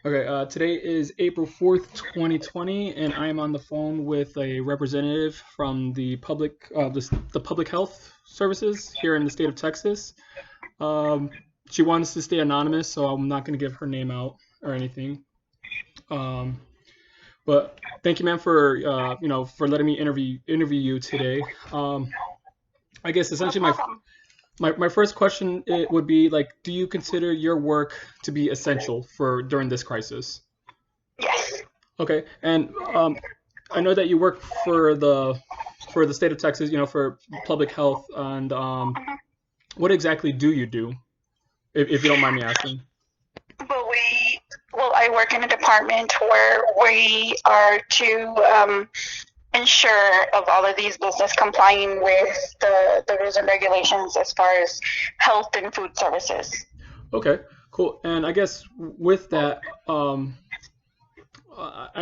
Okay, today is April 4th, 2020, and I am on the phone with a representative from the public health services here in the state of Texas. Um, she wants to stay anonymous, so I'm not going to give her name out or anything. Um, but thank you, ma'am, for for letting me interview you today. I guess No essentially problem. my first question it would be like, do you consider your work to be essential for during this crisis? Yes. Okay, and I know that you work for the state of Texas, for public health, and Mhm. what exactly do you do, if you don't mind me asking? But I work in a department where we are to ensure of all of these business complying with the rules and regulations as far as health and food services. Okay, cool. And I guess with that, I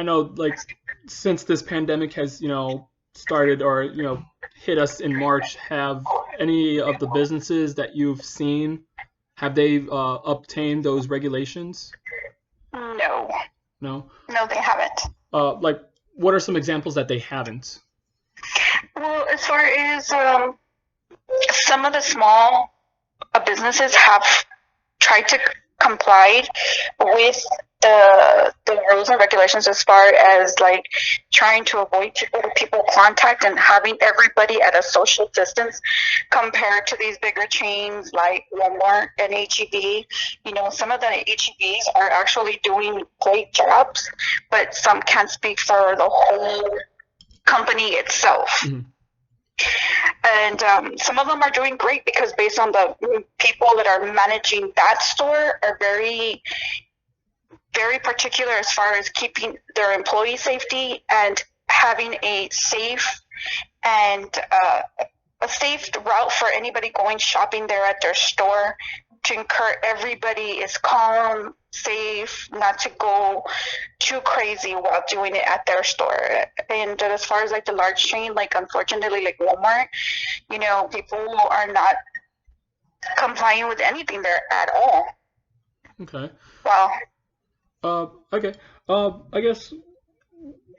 know like since this pandemic has started or hit us in March, have any of the businesses that you've seen have they obtained those regulations? No, No. no, they haven't. Like, what are some examples that they haven't? Well, as far as some of the small businesses have tried to comply with the rules and regulations as far as like trying to avoid people to people contact and having everybody at a social distance compared to these bigger chains like Walmart and HEB. You know, some of the HEBs are actually doing great jobs, but some can't speak for the whole company itself. Mhm. And some of them are doing great because based on the people that are managing that store are very particular as far as keeping their employee safety and having and a safe route for anybody going shopping there at their store to ensure everybody is calm, safe, not to go too crazy while doing it at their store. And as far as like the large chain, like unfortunately, like Walmart, you know, people are not complying with anything there at all. Okay. Well, Okay. I guess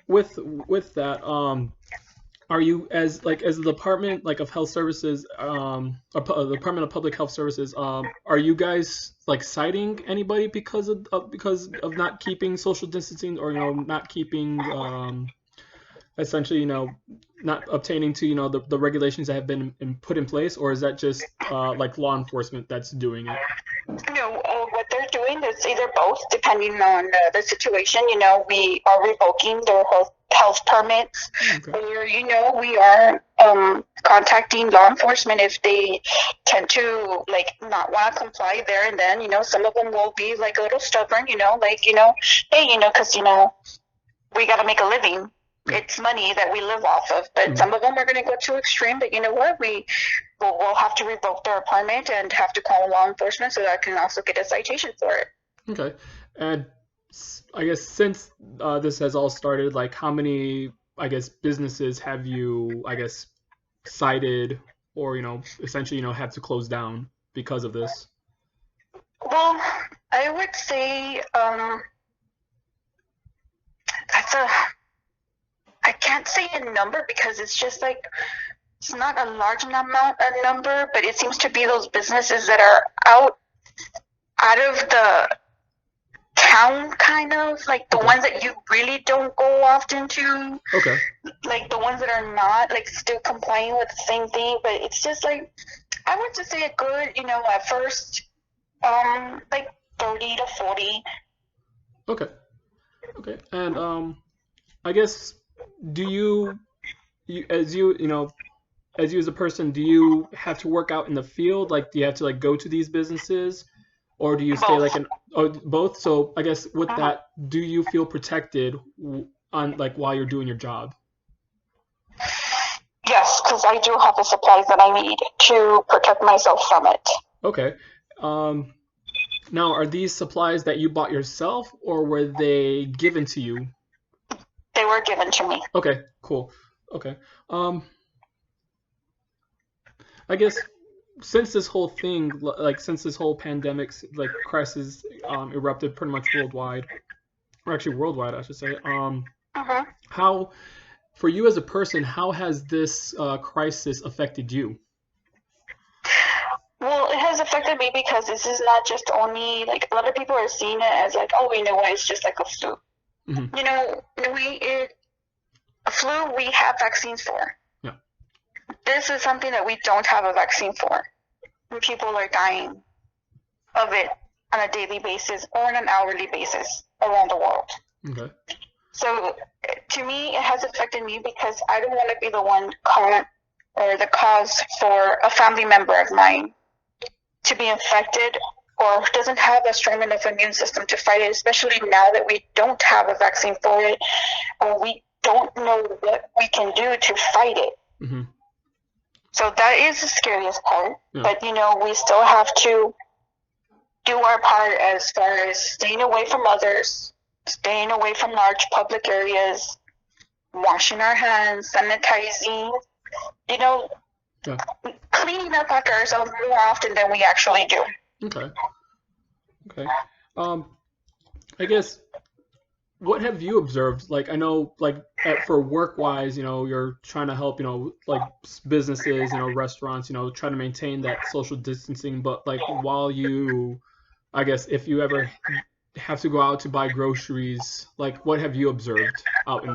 with that, are you as the Department like of Health Services, the Department of Public Health Services, are you guys like citing anybody because of not keeping social distancing or not keeping essentially not obtaining to the regulations that have been put in place, or is that just like law enforcement that's doing it? you know, what they're doing is either both, depending on the situation. You know, we are revoking their health permits, Okay. or we are contacting law enforcement if they tend to like not want to comply there and then. You know, some of them will be like a little stubborn. Hey, because we got to make a living. Yeah. It's money that we live off of. But Mhm. some of them are going to go too extreme. But you know what? We'll have to revoke their permit and have to call law enforcement so that I can also get a citation for it. Okay. And I guess since this has all started, like how many, I guess, businesses have you, I guess, cited or, essentially, have to close down because of this? Well, I would say that's a. I can't say a number because it's just like it's not a large amount a number, but it seems to be those businesses that are out of the town, kind of like the Okay. ones that you really don't go often to, Okay. like the ones that are not like still complying with the same thing. But it's just like I would just say a good, at first, like 30 to 40. Okay. Okay. And I guess do you as you as a person, do you have to work out in the field? Like, do you have to like go to these businesses, or do you stay like Both. an both? So I guess with Uh-huh. that, do you feel protected on like while you're doing your job? Yes, because I do have the supplies that I need to protect myself from it. Okay. Um, Now, are these supplies that you bought yourself, or were they given to you? They were given to me. Okay, cool. Okay. Um, I guess since this whole thing, like since this whole pandemic, like crisis, erupted pretty much worldwide. or actually worldwide, I should say. Hmm. How, for you as a person, how has this crisis affected you? Well, it has affected me because this is not just only like a lot of people are seeing it as like, oh, you know what, it's just like a flu. Hmm. You know, a flu we have vaccines for. Yeah. This is something that we don't have a vaccine for. And people are dying of it on a daily basis or on an hourly basis around the world. Okay. So to me, it has affected me because I don't want to be the one caught or the cause for a family member of mine to be infected or doesn't have a strong enough immune system to fight it, especially now that we don't have a vaccine for it or we don't know what we can do to fight it. Hmm. So that is the scariest part. Yeah. But, you know, we still have to do our part as far as staying away from others, staying away from large public areas, washing our hands, sanitizing, you know, Yeah. cleaning up after ourselves more often than we actually do. Okay. Okay. Um, I guess what have you observed? Like, I know, like, for work wise, you're trying to help, like businesses, restaurants, try to maintain that social distancing. But like, while you, I guess, if you ever have to go out to buy groceries, like, what have you observed out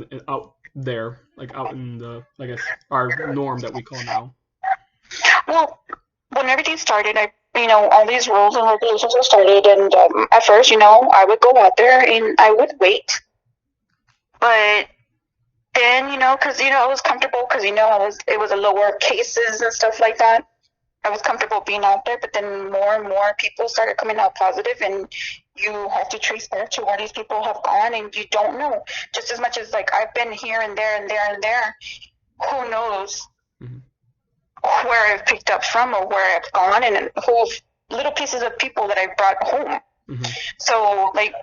there, like out in the, I guess, our norm that we call now? Well, when everything started, all these rules and regulations were started, and at first, I would go out there and I would wait, but then, because I was comfortable, because it was a lower cases and stuff like that. I was comfortable being out there, but then more and more people started coming out positive, and you have to trace back to where these people have gone, and you don't know. Just as much as like I've been here and there and there and there, who knows Hmm. where I've picked up from or where I've gone, and who little pieces of people that I brought home. Hmm. So like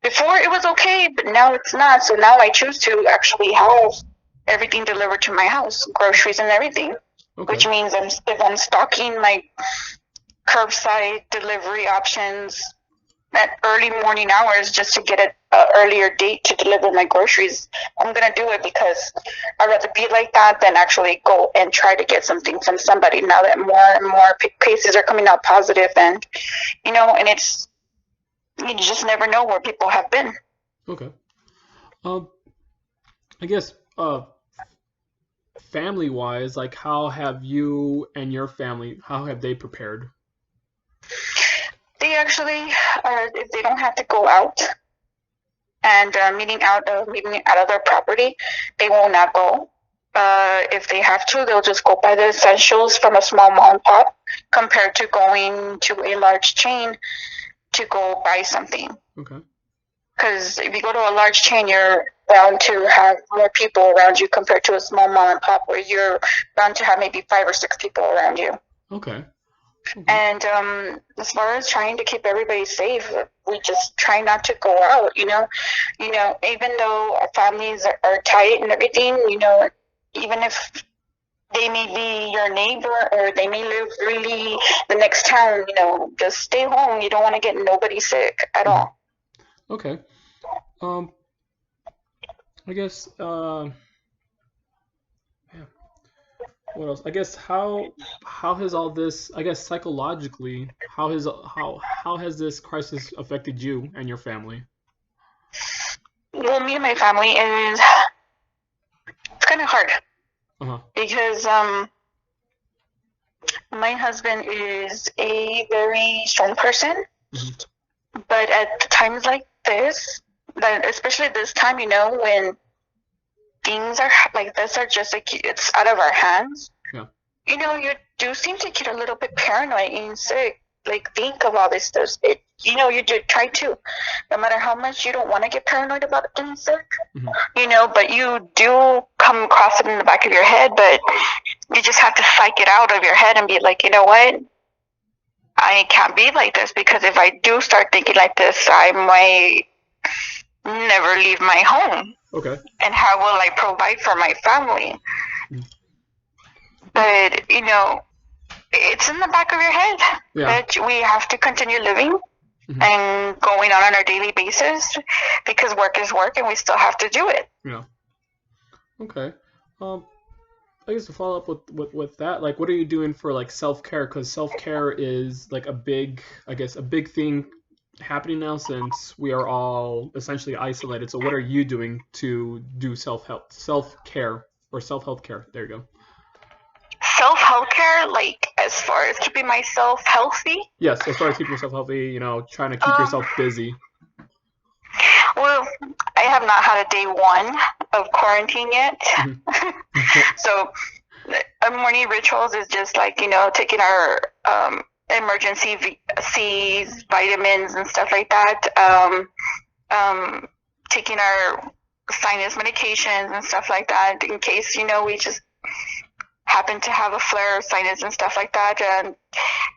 before it was okay, but now it's not. So now I choose to actually have everything delivered to my house, groceries and everything. Okay. Which means if I'm stocking like curbside delivery options at early morning hours just to get an earlier date to deliver my groceries, I'm gonna do it because I'd rather be like that than actually go and try to get something from somebody. Now that more and more cases are coming out positive, and and it's you just never know where people have been. Okay. Um, I guess family wise, like how have you and your family, how have they prepared? They actually, if they don't have to go out and meeting out of their property, they will not go. If they have to, they'll just go buy the essentials from a small mom and pop compared to going to a large chain to go buy something. Okay. Because if you go to a large chain, you're bound to have more people around you compared to a small mom and pop where you're bound to have maybe 5 or 6 people around you. Okay. Okay. And as far as trying to keep everybody safe, we just try not to go out. Even though our families are tight and everything, even if they may be your neighbor or they may live really the next town, just stay home. You don't want to get nobody sick at Mhm. all. Okay. Um, I guess yeah. What else? I guess how has all this, I guess psychologically, how has this crisis affected you and your family? Well, me and my family is it's kind of hard Uh-huh. because my husband is a very strong person, Hmm. but at times like this, that especially this time, when things are like this are just like it's out of our hands. Yeah. You do seem to get a little bit paranoid and sick. Like think of all this stuff. You do try to, no matter how much you don't want to get paranoid about getting sick. Hmm. But you do come across it in the back of your head. But you just have to psych it out of your head and be like, you know what? I can't be like this because if I do start thinking like this, I might never leave my home. Okay. And how will I provide for my family? Mhm. But it's in the back of your head Yeah. that we have to continue living. Hmm. and going on our daily basis because work is work and we still have to do it. Yeah. Okay. Um, I guess to follow up with that, like, what are you doing for like self care? Because self care is like a big, I guess, a big thing happening now since we are all essentially isolated. So, what are you doing to do self care, or self health care? There you go. Self health care, like as far as keeping myself healthy, Yes, as far as keeping yourself healthy, trying to keep um, yourself busy. well, I have not had a day one of quarantine yet. Hmm. So our morning rituals is just like, taking our emergency C's, vitamins, and stuff like that. Taking our sinus medications and stuff like that in case, we just happen to have a flare of sinus and stuff like that. And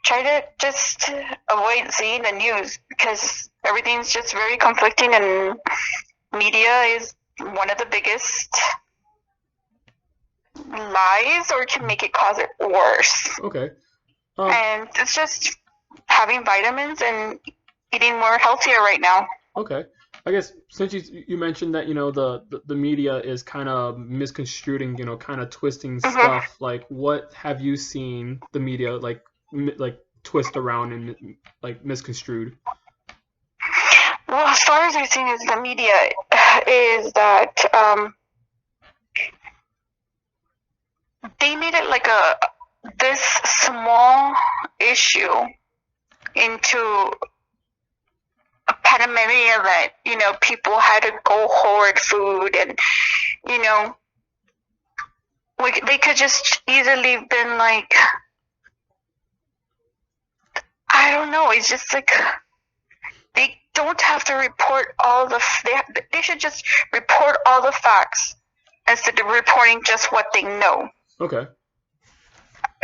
try to just avoid seeing the news because everything's just very conflicting and media is one of the biggest lies or can make it cause it worse. Okay. And it's just having vitamins and eating more healthier right now. Okay. I guess since you mentioned that the media is kind of misconstruing, kind of twisting Mm-hmm. stuff. Like, what have you seen the media like twist around and like misconstrued? Well, as far as I've seen is the media is that they made it like this small issue into a pandemia that people had to go hoard food and they could just easily been like, I don't know, it's just like they don't have to report all they should just report all the facts instead of reporting just what they know. Okay.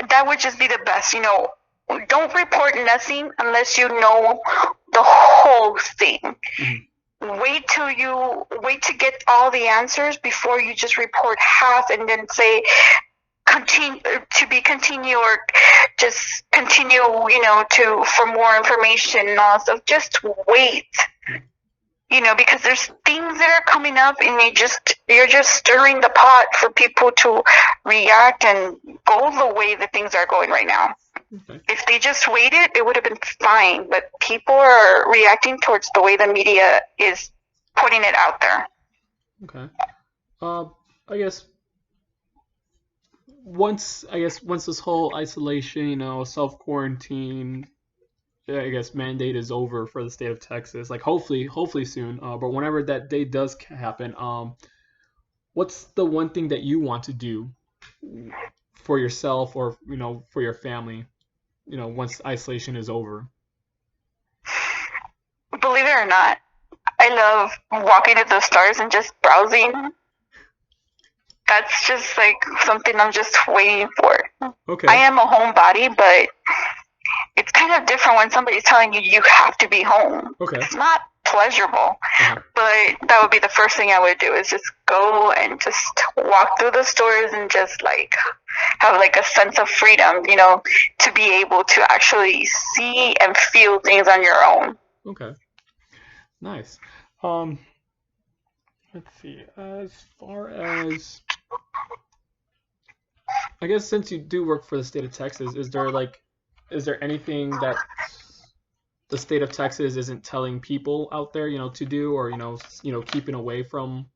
That would just be the best. Don't report nothing unless you know the whole thing. Mm-hmm. Wait to get all the answers before you just report half and then say continue or just continue, to for more information and all stuff. Just wait. Because there's things that are coming up and you're just stirring the pot for people to react and go the way that things are going right now. Okay. If they just waited, it would have been fine. But people are reacting towards the way the media is putting it out there. Okay. I guess once this whole isolation, self quarantine, I guess mandate is over for the state of Texas. Like, hopefully soon. But whenever that day does happen, what's the one thing that you want to do for yourself or for your family? Once isolation is over. Believe it or not, I love walking at the stars and just browsing. That's just like something I'm just waiting for. Okay. I am a homebody, but it's kind of different when somebody's telling you have to be home. Okay. It's not pleasurable, Uh-huh. but that would be the first thing I would do is just go and just walk through the stores and just like have like a sense of freedom, to be able to actually see and feel things on your own. Okay. Nice. Let's see. As far as I guess since you do work for the state of Texas, is there anything that the state of Texas isn't telling people out there, to do, or keeping away from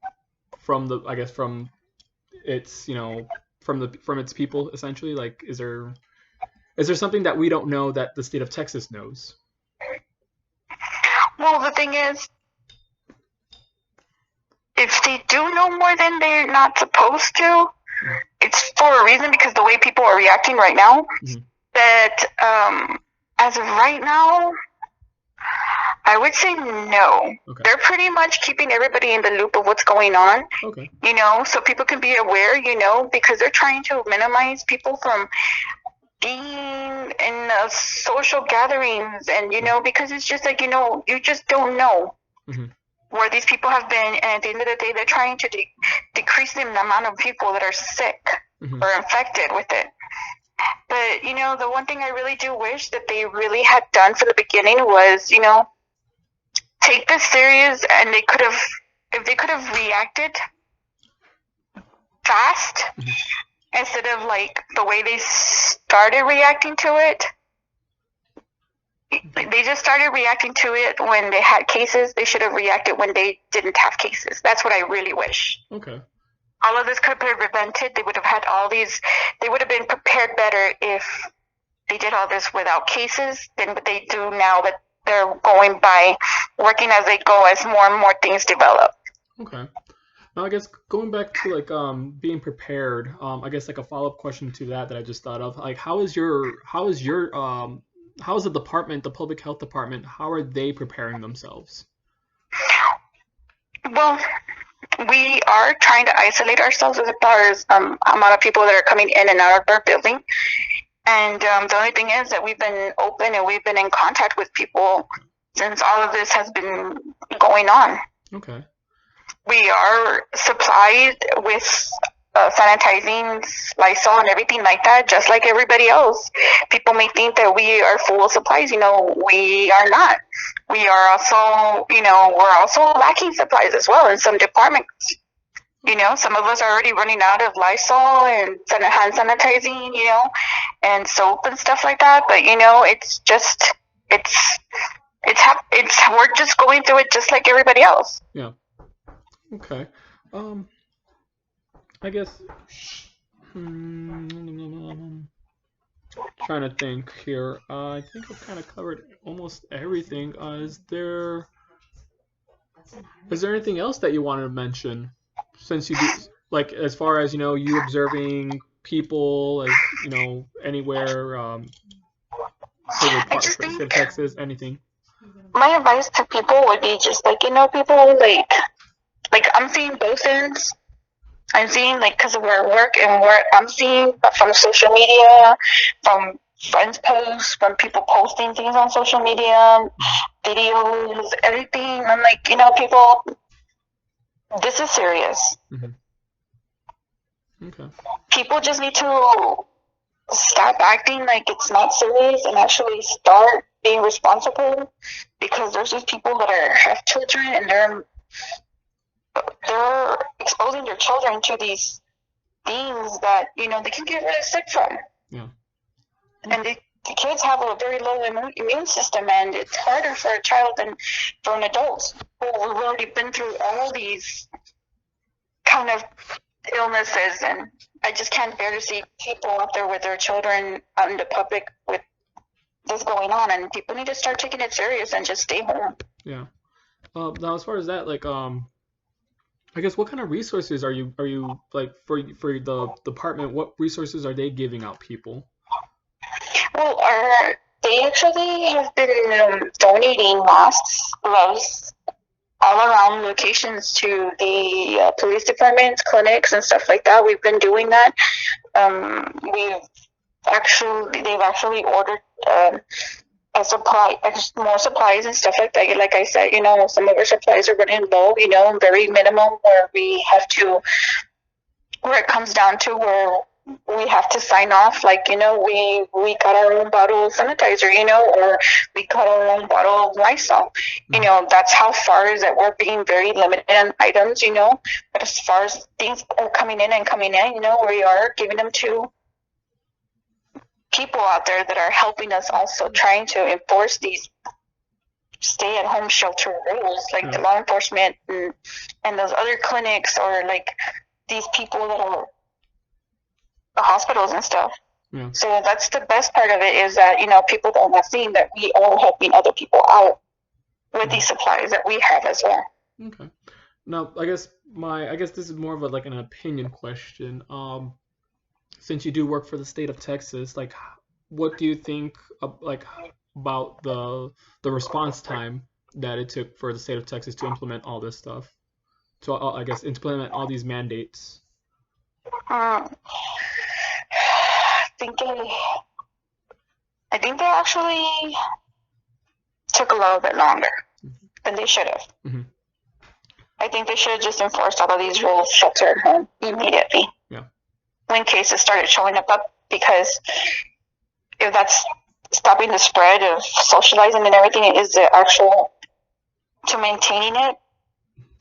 the I guess from its from its people essentially? Like, is there something that we don't know that the state of Texas knows? Well, the thing is, if they do know more than they're not supposed to, it's for a reason because the way people are reacting right now, Mm-hmm. that as of right now, I would say no. Okay. They're pretty much keeping everybody in the loop of what's going on. Okay. So people can be aware, because they're trying to minimize people from being in social gatherings and, because it's just like, you just don't know. Mm-hmm. Where these people have been, and at the end of the day, they're trying to decrease the amount of people that are sick Mm-hmm. or infected with it. But, the one thing I really do wish that they really had done for the beginning was, take this serious, and they could have, if they could have reacted fast instead of like the way they started reacting to it. They just started reacting to it when they had cases. They should have reacted when they didn't have cases. That's what I really wish. Okay. All of this could have been prevented. They would have had all these. They would have been prepared better if they did all this without cases than what they do now that they're going by working as they go as more and more things develop. Okay. Now I guess going back to like being prepared, I guess like a follow-up question to that I just thought of, like how is the department, the public health department, how are they preparing themselves? Well, we are trying to isolate ourselves as far as amount of people that are coming in and out of our building. And the only thing is that we've been open and we've been in contact with people since all of this has been going on. Okay. We are supplied with sanitizing, Lysol, and everything like that, just like everybody else. People may think that we are full of supplies. We are not. We are also, we're also lacking supplies as well in some departments. Some of us are already running out of Lysol and hand sanitizing, and soap and stuff like that. But it's just, we're just going through it just like everybody else. Yeah. Okay. I guess. Trying to think here. I think I've kind of covered almost everything. Is there anything else that you wanted to mention? Since you do, like, as far as you observing people, as anywhere, say Texas, anything. My advice to people would be just like people like I'm seeing both ends. I'm seeing because of where I work and where I'm seeing from social media, from friends' posts, from people posting things on social media, videos, everything. I'm like, people, this is serious. Okay. People just need to stop acting like it's not serious and actually start being responsible, because there's these people that have children and they're exposing their children to these things that they can get really sick from. Yeah. And the kids have a very low immune system, and it's harder for a child than for an adult. We've already been through all these kind of illnesses, and I just can't bear to see people out there with their children out in the public with this going on, and people need to start taking it serious and just stay home. Yeah. Now, as far as that, like, I guess what kind of resources are you like for the department? What resources are they giving out people? Well, they actually have been donating masks, gloves, all around locations to the police departments, clinics, and stuff like that. We've been doing that. They've actually ordered more supplies and stuff like that. Like I said, some of our supplies are running low, very minimum, where it comes down to where we have to sign off, like, we got our own bottle of sanitizer, or we got our own bottle of Lysol. That's how far is that we're being very limited on items, but as far as things are coming in, we are giving them to people out there that are helping us, also trying to enforce these stay-at-home shelter rules, like the law enforcement and those other clinics, or like these people that are the hospitals and stuff. Yeah. So that's the best part of it, is that people don't have seen that we are helping other people out with these supplies that we have as well. Okay. Now, I guess this is more of like an opinion question. Since you do work for the state of Texas, like, what do you think about the response time that it took for the state of Texas to implement all this stuff? So I guess implement all these mandates. I think they actually took a little bit longer than they should have. Mm-hmm. I think they should have just enforced all of these rules, shelter at home, immediately. Yeah. When cases started showing up, because if that's stopping the spread of socializing and everything, is the actual to maintaining it,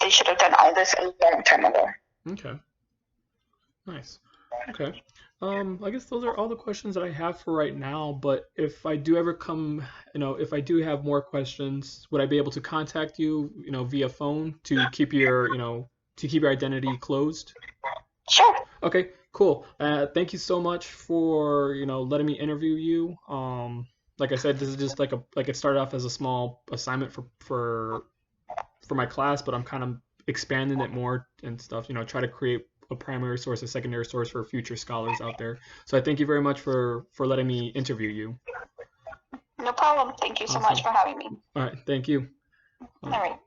they should have done all this a long time ago. Okay. Nice. Okay. I guess those are all the questions that I have for right now, but if I do ever come, if I do have more questions, would I be able to contact you, via phone to keep your identity closed? Sure. Okay, cool. Thank you so much for, letting me interview you. Like I said, this is just like it started off as a small assignment for my class, but I'm kind of expanding it more and stuff, try to create a primary source, a secondary source for future scholars out there. So I thank you very much for letting me interview you. No problem. Thank you so much Awesome. for having me. All right, thank you. All right.